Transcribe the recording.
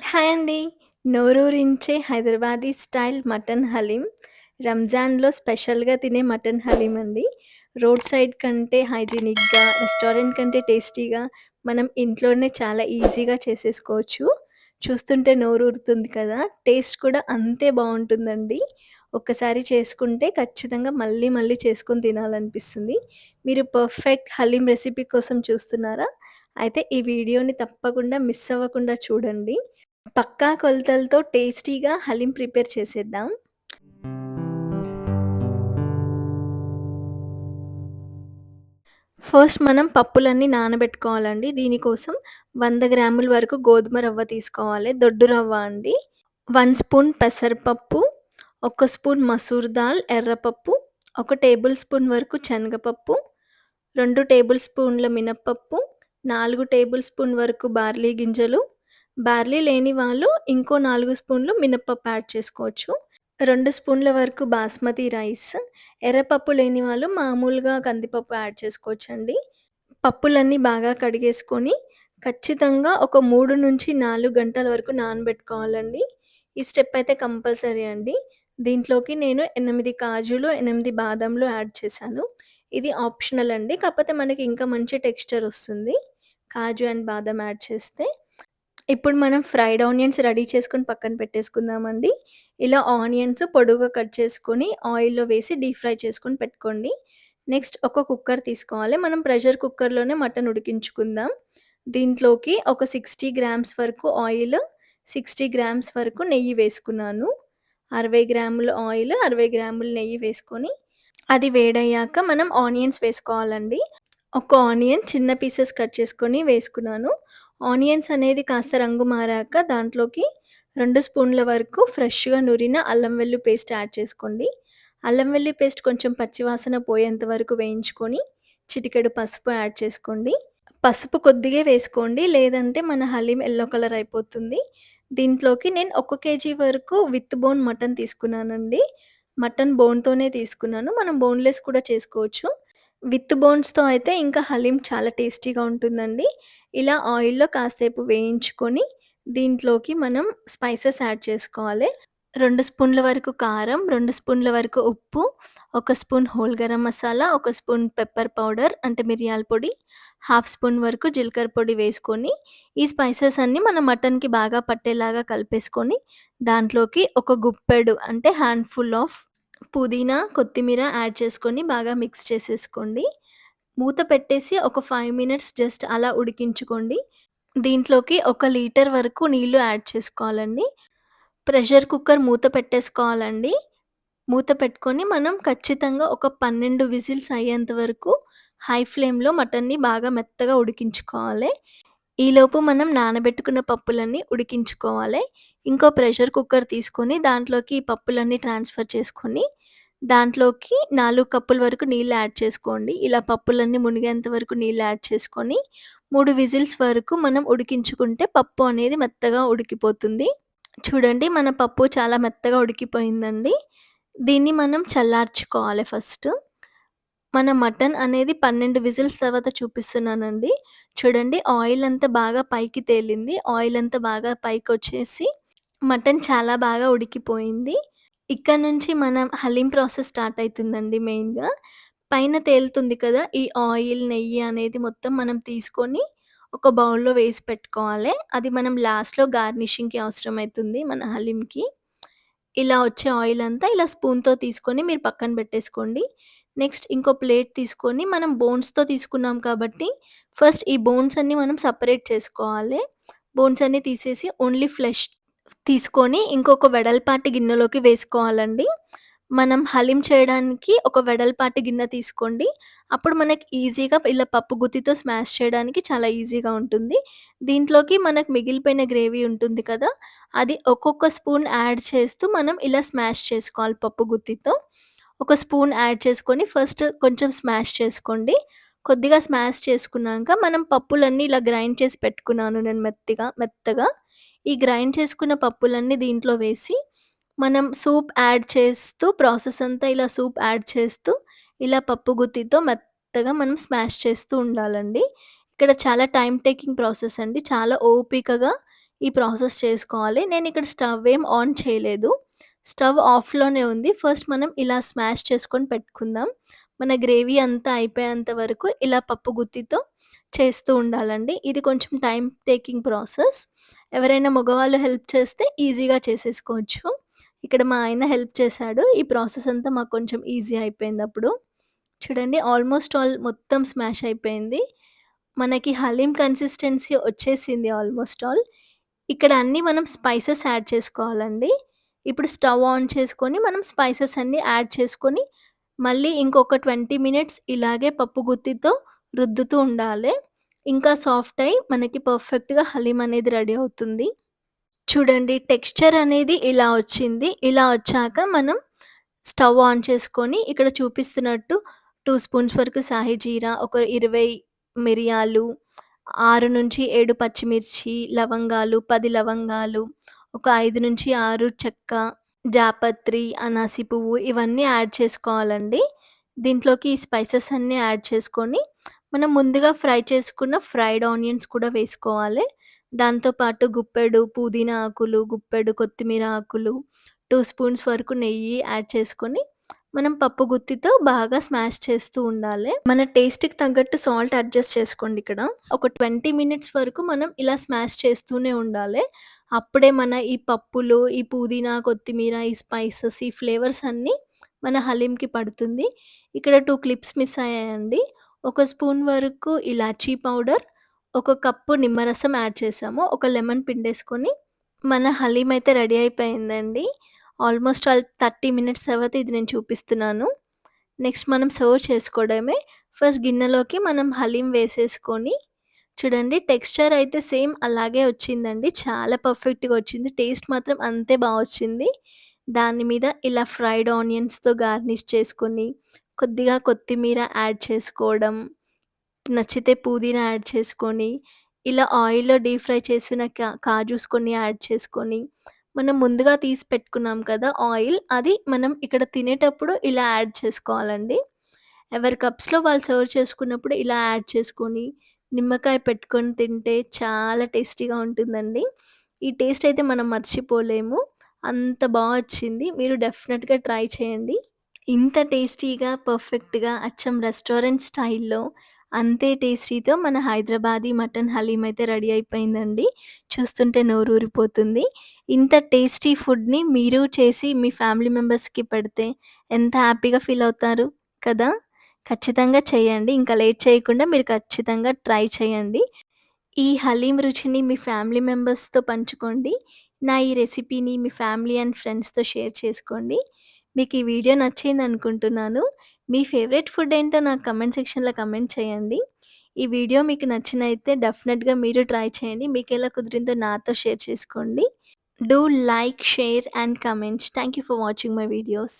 Hi అండి. నోరూరించే Hyderabadi style mutton haleem. రంజాన్‌లో స్పెషల్‌గా తినే మటన్ హలీం అండి. రోడ్ సైడ్ కంటే హైజీనిక్‌గా, రెస్టారెంట్ కంటే టేస్టీగా మనం ఇంట్లోనే చాలా ఈజీగా చేసేసుకోవచ్చు. చూస్తుంటే నోరూరుతుంది కదా! టేస్ట్ కూడా అంతే బావుంటుందండి. ఒక్కసారి చేసుకుంటే ఖచ్చితంగా మళ్ళీ మళ్ళీ చేసుకొని తినాలనిపిస్తుంది. మీరు పర్ఫెక్ట్ హలీం రెసిపీ కోసం చూస్తున్నారా? అయితే ఈ వీడియోని తప్పకుండా మిస్ అవ్వకుండా చూడండి. పక్కా కొలతలతో టేస్టీగా హలీం ప్రిపేర్ చేసేద్దాం. ఫస్ట్ మనం పప్పులన్నీ నానబెట్టుకోవాలండి. దీనికోసం 100 గ్రాముల వరకు గోధుమ రవ్వ తీసుకోవాలి. దొడ్డు రవ్వ అండి. 1 స్పూన్ పెసరపప్పు, ఒక స్పూన్ మసూర్ దాల్ ఎర్రపప్పు, ఒక టేబుల్ స్పూన్ వరకు శనగపప్పు, 2 టేబుల్ స్పూన్ల మినపప్పు, 4 టేబుల్ స్పూన్ వరకు బార్లీ గింజలు. బార్లీ లేని వాళ్ళు ఇంకో 4 స్పూన్లు మినపప్పు యాడ్ చేసుకోవచ్చు. 2 స్పూన్ల వరకు బాస్మతి రైస్. ఎర్రపప్పు లేని వాళ్ళు మామూలుగా కందిపప్పు యాడ్ చేసుకోవచ్చండి. పప్పులన్నీ బాగా కడిగేసుకొని, ఖచ్చితంగా ఒక 3-4 గంటల వరకు నానబెట్టుకోవాలండి. ఈ స్టెప్ అయితే కంపల్సరీ అండి. దీంట్లోకి నేను 8 కాజులు, 8 బాదాంలు యాడ్ చేశాను. ఇది ఆప్షనల్ అండి. కాకపోతే మనకి ఇంకా మంచి టెక్స్చర్ ఒస్తుంది. కాజు అండ్ బాదాం యాడ్ చేస్తే. ఇప్పుడు మనం ఫ్రైడ్ ఆనియన్స్ రెడీ చేసుకొని పక్కన పెట్టేసుకుందామండి. ఇలా ఆనియన్స్ పొడువుగా కట్ చేసుకొని ఆయిల్‌లో వేసి డీప్ ఫ్రై చేసుకొని పెట్టుకోండి. నెక్స్ట్ ఒక కుక్కర్ తీసుకోవాలి. మనం ప్రెషర్ కుక్కర్‌లోనే మటన్ ఉడికించుకుందాం. దీంట్లోకి ఒక 60 గ్రామ్స్ వరకు ఆయిల్, 60 గ్రామ్స్ వరకు నెయ్యి వేసుకున్నాను. 60 గ్రాముల ఆయిల్, 60 గ్రాముల నెయ్యి వేసుకొని, అది వేడయ్యాక మనం ఆనియన్స్ వేసుకోవాలండి. ఒక ఆనియన్ చిన్న పీసెస్ కట్ చేసుకొని వేసుకున్నాను. ఆనియన్స్ అనేది కాస్త రంగు మారాక దాంట్లోకి 2 స్పూన్ల వరకు ఫ్రెష్‌గా నూరిన అల్లం వెల్లుల్లి పేస్ట్ యాడ్ చేసుకోండి. అల్లం వెల్లుల్లి పేస్ట్ కొంచెం పచ్చివాసన పోయేంత వరకు వేయించుకొని, చిటికెడు పసుపు యాడ్ చేసుకోండి. పసుపు కొద్దిగే వేసుకోండి. లేదంటే మన హలీం యెల్లో కలర్ అయిపోతుంది. దీంట్లోకి నేను 1 కేజీ వరకు విత్ బోన్ మటన్ తీసుకున్నానండి. మటన్ బోన్‌తోనే తీసుకున్నాను. మనం బోన్‌లెస్ కూడా చేసుకోవచ్చు. విత్ బోన్స్‌తో అయితే ఇంకా హలీం చాలా టేస్టీగా ఉంటుందండి. ఇలా ఆయిల్‌లో కాసేపు వేయించుకొని, దీంట్లోకి మనం స్పైసెస్ యాడ్ చేసుకోవాలి. 2 స్పూన్ల వరకు కారం, 2 స్పూన్ల వరకు ఉప్పు, 1 spoon whole garam masala, 1 spoon pepper powder అంటే మిరియాల పొడి, హాఫ్ స్పూన్ వరకు జీలకర్ర పొడి వేసుకొని, ఈ స్పైసెస్ అన్నీ మన మటన్‌కి బాగా పట్టేలాగా కలిపేసుకొని, దాంట్లోకి ఒక గుప్పెడు అంటే హ్యాండ్‌ఫుల్ ఆఫ్ పుదీనా, కొత్తిమీర యాడ్ చేసుకొని బాగా మిక్స్ చేసేసుకోండి. మూత పెట్టేసి ఒక 5 మినిట్స్ జస్ట్ అలా ఉడికించుకోండి. దీంట్లోకి 1 లీటర్ వరకు నీళ్లు యాడ్ చేసుకోవాలండి. ప్రెషర్ కుక్కర్ మూత పెట్టేసుకోవాలండి. మూత పెట్టుకొని మనం ఖచ్చితంగా ఒక 12 విజిల్స్ అయ్యేంత వరకు హై ఫ్లేమ్‌లో మటన్‌ని బాగా మెత్తగా ఉడికించుకోవాలి. ఈలోపు మనం నానబెట్టుకున్న పప్పులన్నీ ఉడికించుకోవాలి. ఇంకో ప్రెషర్ కుక్కర్ తీసుకొని దాంట్లోకి ఈ పప్పులన్నీ ట్రాన్స్‌ఫర్ చేసుకొని, దాంట్లోకి 4 కప్పుల వరకు నీళ్ళు యాడ్ చేసుకోండి. ఇలా పప్పులన్నీ మునిగేంత వరకు నీళ్ళు యాడ్ చేసుకొని, 3 విజిల్స్ వరకు మనం ఉడికించుకుంటే పప్పు అనేది మెత్తగా ఉడికిపోతుంది. చూడండి మన పప్పు చాలా మెత్తగా ఉడికిపోయిందండి. దీన్ని మనం చల్లార్చుకోవాలి ఫస్ట్. మన మటన్ అనేది 12 విజిల్స్ తర్వాత చూపిస్తున్నానండి. చూడండి ఆయిల్ అంతా బాగా పైకి తేలింది. ఆయిల్ అంతా బాగా పైకొచ్చేసి మటన్ చాలా బాగా ఉడికిపోయింది. ఇక్కడ నుంచి మనం హలీం ప్రాసెస్ స్టార్ట్ అయితుందండి మెయిన్‌గా. పైన తేలుతుంది కదా! ఈ ఆయిల్, నెయ్యి అనేది మొత్తం మనం తీసుకొని ఒక బౌల్‌లో వేసి పెట్టుకోవాలి. అది మనం లాస్ట్‌లో గార్నిషింగ్‌కి అవసరమైతుంది మన హలీంకి. ఇలా వచ్చే ఆయిల్ అంతా ఇలా స్పూన్‌తో తీసుకొని మీరు పక్కన పెట్టేసుకోండి. నెక్స్ట్ ఇంకో ప్లేట్ తీసుకొని మనం బోన్స్‌తో తీసుకున్నాం కాబట్టి ఫస్ట్ ఈ బోన్స్ అన్నీ మనం సెపరేట్ చేసుకోవాలి. బోన్స్ అన్నీ తీసేసి ఓన్లీ ఫ్లెష్ తీసుకొని ఇంకొక వెడల్పాటి గిన్నెలోకి వేసుకోవాలండి. మనం హలీం చేయడానికి ఒక వెడల్పాటి గిన్నె తీసుకోండి. అప్పుడు మనకి ఈజీగా ఇలా పప్పు గుత్తితో స్మాష్ చేయడానికి చాలా ఈజీగా ఉంటుంది. దీంట్లోకి మనకు మిగిలిపోయిన గ్రేవీ ఉంటుంది కదా! అది ఒక్కొక్క స్పూన్ యాడ్ చేస్తూ మనం ఇలా స్మాష్ చేసుకోవాలి పప్పు గుత్తితో. ఒక స్పూన్ యాడ్ చేసుకొని ఫస్ట్ కొంచెం స్మాష్ చేసుకోండి. కొద్దిగా స్మాష్ చేసుకున్నాక మనం పప్పులన్నీ ఇలా గ్రైండ్ చేసి పెట్టుకున్నాను నేను మెత్తగా. ఈ గ్రైండ్ చేసుకున్న పప్పులన్నీ దీంట్లో వేసి, మనం సూప్ యాడ్ చేస్తూ ప్రాసెస్ అంతా ఇలా సూప్ యాడ్ చేస్తూ, ఇలా పప్పు గుత్తితో మెత్తగా మనం స్మాష్ చేస్తూ ఉండాలండి. ఇక్కడ చాలా టైమ్ టేకింగ్ ప్రాసెస్ అండి. చాలా ఓపికగా ఈ ప్రాసెస్ చేసుకోవాలి. నేనిక్కడ స్టవ్ ఏం ఆన్ చేయలేదు. స్టవ్ ఆఫ్‌లోనే ఉంది. ఫస్ట్ మనం ఇలా స్మాష్ చేసుకొని పెట్టుకుందాం. మన గ్రేవీ అంతా అయిపోయేంత వరకు ఇలా పప్పు గుత్తితో చేస్తూ ఉండాలండి. ఇది కొంచెం టైమ్ టేకింగ్ ప్రాసెస్. ఎవరైనా మగవాళ్ళు హెల్ప్ చేస్తే ఈజీగా చేసేసుకోవచ్చు. ఇక్కడ మా ఆయన హెల్ప్ చేశాడు. ఈ ప్రాసెస్ అంతా మాకు కొంచెం ఈజీ అయిపోయిందప్పుడు. చూడండి ఆల్మోస్ట్ ఆల్ మొత్తం స్మాష్ అయిపోయింది. మనకి హలీం కన్సిస్టెన్సీ వచ్చేసింది ఆల్మోస్ట్ ఆల్. ఇక్కడ అన్నీ మనం స్పైసెస్ యాడ్ చేసుకోవాలండి. ఇప్పుడు స్టవ్ ఆన్ చేసుకొని మనం స్పైసెస్ అన్నీ యాడ్ చేసుకొని, మళ్ళీ ఇంకొక 20 మినిట్స్ ఇలాగే పప్పు గుత్తితో రుద్దుతూ ఉండాలె. ఇంకా సాఫ్ట్ అయ్యి మనకి పర్ఫెక్ట్‌గా హలీం అనేది రెడీ అవుతుంది. చూడండి టెక్స్చర్ అనేది ఇలా వచ్చింది. ఇలా వచ్చాక మనం స్టవ్ ఆన్ చేసుకొని ఇక్కడ చూపిస్తున్నట్టు 2 స్పూన్స్ వరకు సాయి జీరా, ఒక 20 మిరియాలు, 6-7 పచ్చిమిర్చి, లవంగాలు, 10 లవంగాలు, ఒక 5-6 చెక్క, జాపత్రి, అనాసి పువ్వు ఇవన్నీ యాడ్ చేసుకోవాలండి. దీంట్లోకి ఈ స్పైసెస్ అన్నీ యాడ్ చేసుకొని, మనం ముందుగా ఫ్రై చేసుకున్న ఫ్రైడ్ ఆనియన్స్ కూడా వేసుకోవాలి. దాంతో పాటు గుప్పెడు పుదీనా ఆకులు, గుప్పెడు కొత్తిమీర ఆకులు, 2 స్పూన్స్ వరకు నెయ్యి యాడ్ చేసుకొని, మనం పప్పు గుత్తితో బాగా స్మాష్ చేస్తూ ఉండాలి. మన టేస్ట్‌కి తగ్గట్టు సాల్ట్ అడ్జస్ట్ చేసుకోండి ఇక్కడ. ఒక 20 మినిట్స్ వరకు మనం ఇలా స్మాష్ చేస్తూనే ఉండాలి. అప్పుడే మన ఈ పప్పులు, ఈ పుదీనా, కొత్తిమీర, ఈ స్పైసెస్, ఈ ఫ్లేవర్స్ అన్నీ మన హలీంకి పడుతుంది. ఇక్కడ 2 క్లిప్స్ మిస్ అయ్యాయండి. ఒక స్పూన్ వరకు ఇలాచీ పౌడర్, ఒక కప్పు నిమ్మరసం యాడ్ చేశాము. ఒక లెమన్ పిండేసుకొని మన హలీం అయితే రెడీ అయిపోయిందండి. ఆల్మోస్ట్ ఆల్ 30 మినిట్స్ తర్వాత ఇది నేను చూపిస్తున్నాను. నెక్స్ట్ మనం సర్వ్ చేసుకోవడమే. ఫస్ట్ గిన్నెలోకి మనం హలీం వేసేసుకొని చూడండి టెక్స్చర్ అయితే సేమ్ అలాగే వచ్చిందండి. చాలా పర్ఫెక్ట్‌గా వచ్చింది. టేస్ట్ మాత్రం అంతే బా వచ్చింది. దాని మీద ఇలా ఫ్రైడ్ ఆనియన్స్‌తో గార్నిష్ చేసుకొని, కొద్దిగా కొత్తిమీర యాడ్ చేసుకోవడం, నచ్చితే పుదీనా యాడ్ చేసుకొని, ఇలా ఆయిల్‌లో డీప్ ఫ్రై చేసిన కాజూస్ కొన్ని యాడ్ చేసుకొని, మనం ముందుగా తీసి పెట్టుకున్నాం కదా ఆయిల్, అది మనం ఇక్కడ తినేటప్పుడు ఇలా యాడ్ చేసుకోవాలండి. ఎవరి కప్స్‌లో వాళ్ళు సర్వ్ చేసుకున్నప్పుడు ఇలా యాడ్ చేసుకొని, నిమ్మకాయ పెట్టుకొని తింటే చాలా టేస్టీగా ఉంటుందండి. ఈ టేస్ట్ అయితే మనం మర్చిపోలేము. అంత బా వచ్చింది. మీరు డెఫినిట్‌గా ట్రై చేయండి. ఇంత టేస్టీగా, పర్ఫెక్ట్‌గా అచ్చం రెస్టారెంట్ స్టైల్‌లో అంతే టేస్టీతో మన హైదరాబాదీ మటన్ హలీం అయితే రెడీ అయిపోయిందండి. చూస్తుంటే నోరూరిపోతుంది. ఇంత టేస్టీ ఫుడ్‌ని మీరు చేసి మీ ఫ్యామిలీ మెంబర్స్‌కి పెడితే ఎంత హ్యాపీగా ఫీల్ అవుతారు కదా! ఖచ్చితంగా చేయండి. ఇంకా లేట్ చేయకుండా మీరు ఖచ్చితంగా ట్రై చేయండి. ఈ హలీం రుచిని మీ ఫ్యామిలీ మెంబర్స్‌తో పంచుకోండి. నా ఈ రెసిపీని మీ ఫ్యామిలీ అండ్ ఫ్రెండ్స్‌తో షేర్ చేసుకోండి. మీకు ఈ వీడియో నచ్చిందనుకుంటున్నాను. మీ ఫేవరెట్ ఫుడ్ ఏంటో నాకు కమెంట్ సెక్షన్‌లో కమెంట్ చేయండి. ఈ వీడియో మీకు నచ్చినైతే డెఫినిట్‌గా మీరు ట్రై చేయండి. మీకెలా కుదిరిందో నాతో షేర్ చేసుకోండి. Do like, share and comment. Thank you for watching my videos.